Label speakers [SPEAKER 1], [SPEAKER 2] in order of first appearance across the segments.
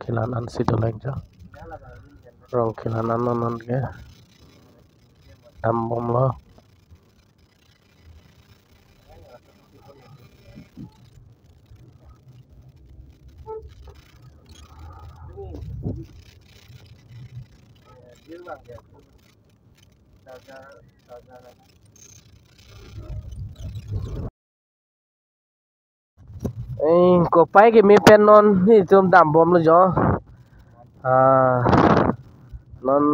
[SPEAKER 1] khilanan sido lengjo rong khilanan non ke dam bom lo ko pai ke mi pen non ni tum dam bom lo jo non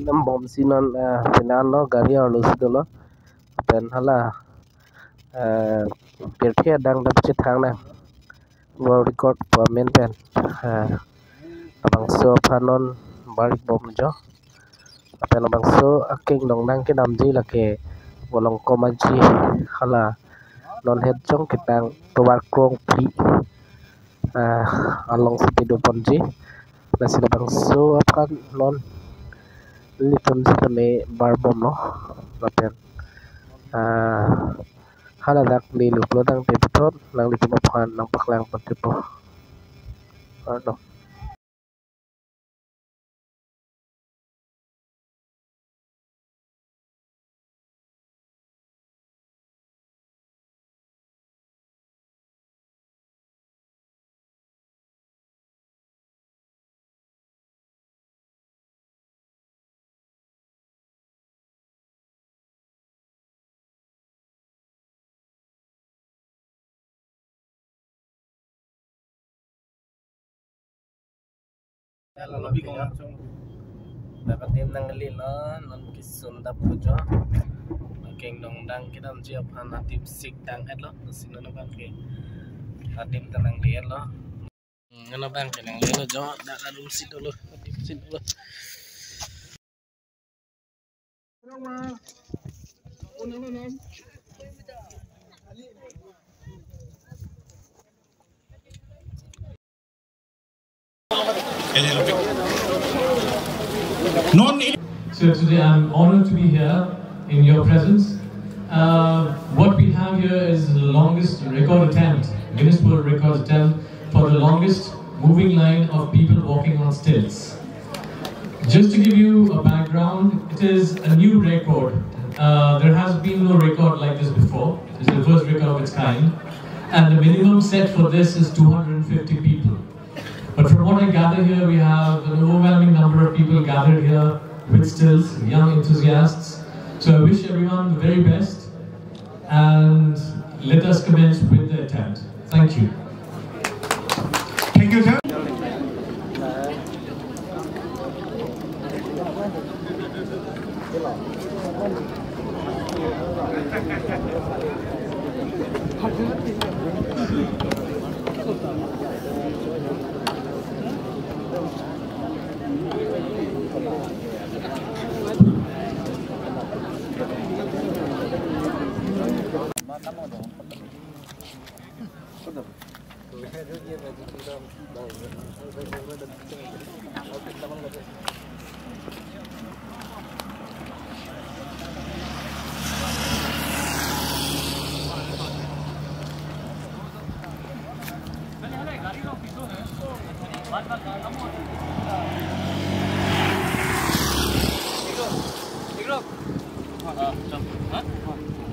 [SPEAKER 1] dam bom si non penan lo gari lo sido lo pen hala perthia dang dap che thang na world record pa men pen abang so panon balik bom jo pen abang so kengdongdang kedam ji la ke bolong komaji hala non het jong kitang towar krong pli along sido ponji na sila bang so apan non litum sila me bar bom no pen hala dak di lup lo dang te betot nang di pemapan nang paklang patipo no lebih kong dapat tim nang lil non kisun dap jo kengdongdang kedam ji apana tim sik dang et lo sino no bang ke tim tanang liel lo ngana bang ke nang liel jo da rum sit dulu tim sit dulu
[SPEAKER 2] So today I'm honored to be here in your presence. What we have here is the longest record attempt, Guinness World Record attempt for the longest moving line of people walking on stilts. Just to give you a background, it is a new record. There has been no record like this before. It's the first record of its kind. And the minimum set for this is 250 people. But from what I gather here, we have an overwhelming number of people gathered here with stills, young enthusiasts. So I wish everyone the very best and let us commence with the attempt. Thank you.
[SPEAKER 3] Thank you, sir.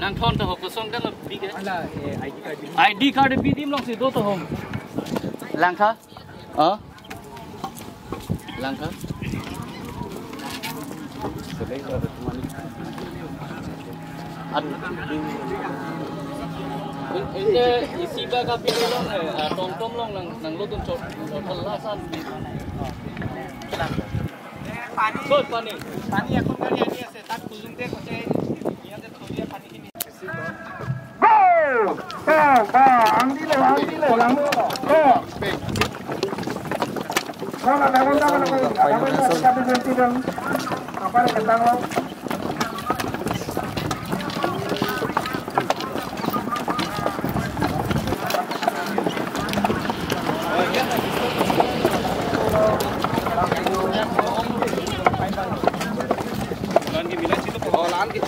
[SPEAKER 4] Nang thon to ko song dang bi ke ID card bi dim long si do to hom langkha langkha ini isi ba ka pi long tom tom long nang lo tun chot lasan pani এখন গাড়ি আনি আছে তাত খুলুংতে কতে ইয়াতে থলিয়া পানি কিনি আংদিলে লামো না দাগন কাটে জেন্টি রং আপারে কেতাং arki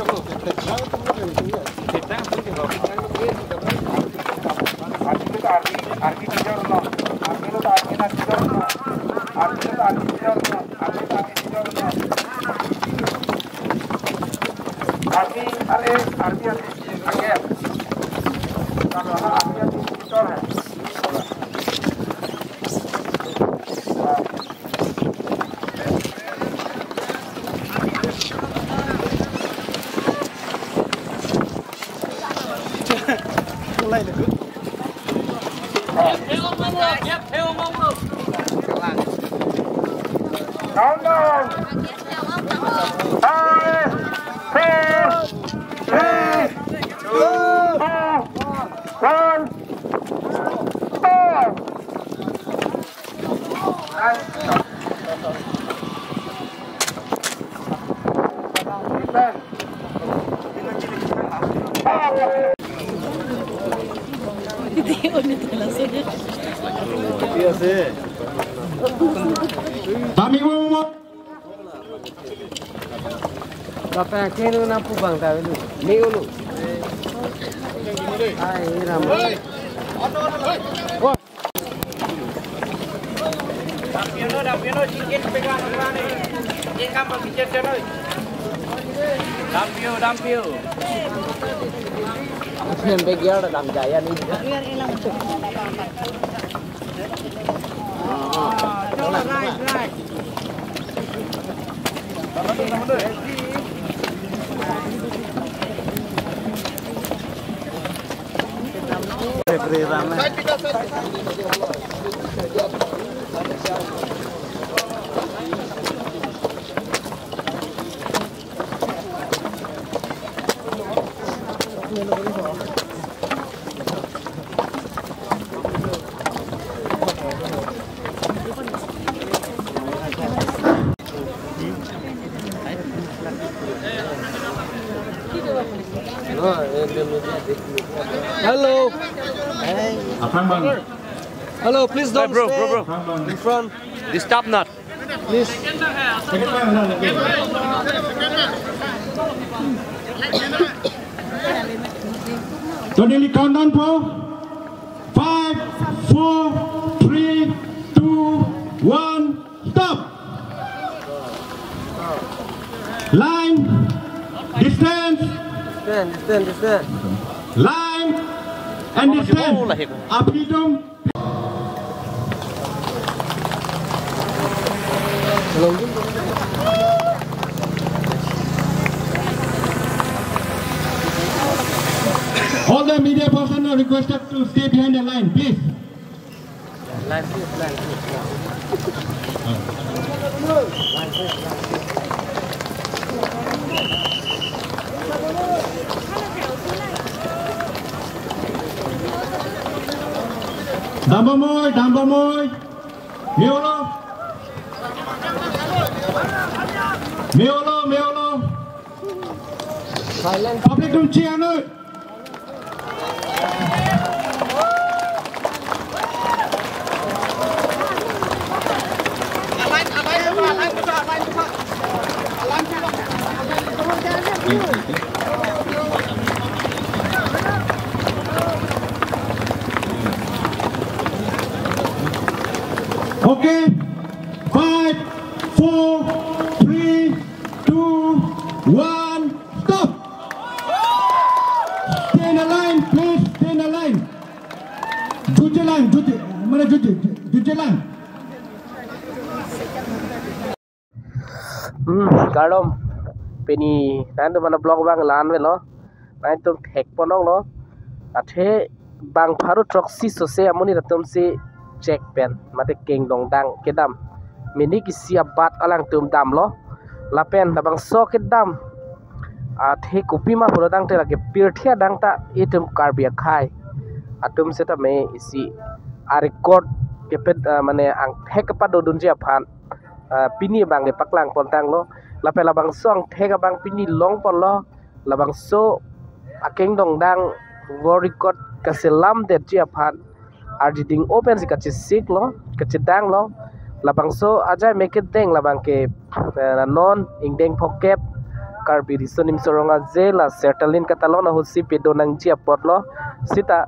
[SPEAKER 3] Countdown. 5, 4, 3, 2, 1. Stop. Kami mau.
[SPEAKER 1] Bapak kenu nampu bang tahu lu. Ni ulu. Ai ram. Dampiono chicken pegang orang ni. Chicken kamu bicara cakap. Dampio. Chicken pegang ada dam jaya ni. Right. Hello. Hey. Hello, please don't
[SPEAKER 4] Bro.
[SPEAKER 1] stay in front.
[SPEAKER 4] This stop not.
[SPEAKER 1] Please.
[SPEAKER 3] Totally countdown for 5, 4, 3, 2, 1. Stop. Line. Distance.
[SPEAKER 1] Distance.
[SPEAKER 3] Line and distance. Apidum. All the media personnel are requested to stay behind the line, please.
[SPEAKER 1] Line,
[SPEAKER 3] Dambamoy. Meolo.
[SPEAKER 1] Silent.
[SPEAKER 3] Public don't cheer no. Okay. 5, 4, 3, 2, 1. Stop. Stay in the line, please. Stay in the line. Jujur line. Mana jujur line.
[SPEAKER 1] Kadom. Peni nanti mana blog bang lan velo. Nanti tu hack ponong lo. Athe bang Pharo Throksi sose amoni ratum si check pen. Mate kengdongdang kedam. Mini kisi abat alang tum dam lo. Lapen dabang so kedam. Athe kopi ma prodang te lagi pirthia dang ta itum karbia khai. Atum seta me isi a record kepet mane ang hack pa dodun dia phan. Pini bang le paklang pontang lo. Lapen labang song thega bang pini long pon lo. Labang so kengdongdang go record kaselam de dia phan. Ding open si kachi sik lo kachi dang lo labang so aja make it deng labang ke non ingdeng pokep karbi risonim soronga zela sertalin katalona husi pedonang ji apot lo sita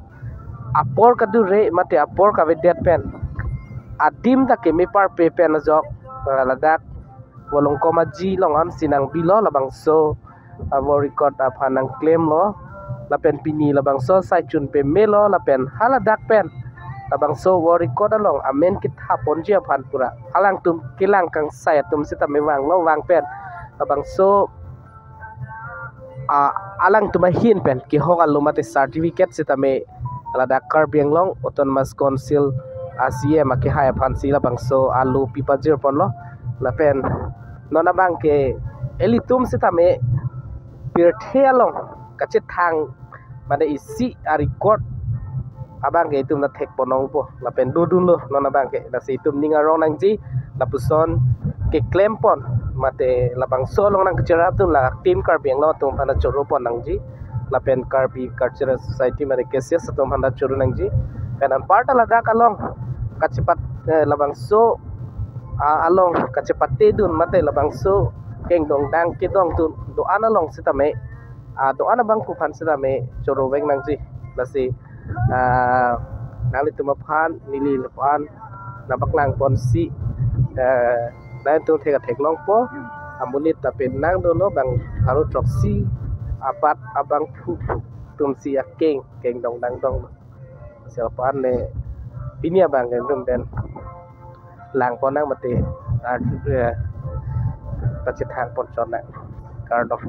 [SPEAKER 1] apor kadu re mate apor ka vedet pen adim ta kemi par pepe na jok ladak wolong koma ji longan sinang bilo labang so avo record aphanang claim lo lapen pini labang so sai chun pe melo lapen haladak pen labang so wo record along amen kit hapon ji aphan pura halang tum kilang kang sai tum sita me wang lo wang pen labang so alang tuma hin pen ki hogal lumate certificate sita me ladak kar bianglong autonomous council asie make hai aphan sila bangso alu pipa jir pon lo lapen nona bang ke elitum sita me pir thelong kache thang mane isi a record abang ke tum na thek ponong po lapen dudun lo nona bang ke la situm ninga rong nang ji lapuson ke claim pon mate labang so long nang kecera tum la team kar biang lo tum pana choro pon nang ji lapen karbi cultural society mane kesia satum handa choro nang ji kanan part laga kalong kacepat labang so along kacepat tedun mate labang so kengdongdang kedong tu doana long sitame doana bang kuphan sitame choro weng nang ji lasi nali tuma phan nili lepan nabaklang ponsi dan tu thega theklong po amunit tapen nang dolo bang Pharo Throksi apat abangphu tumsi kengdongdang dong siapan ne ini abang gendum ben lang ponang mate pacit hang pon chon na kardong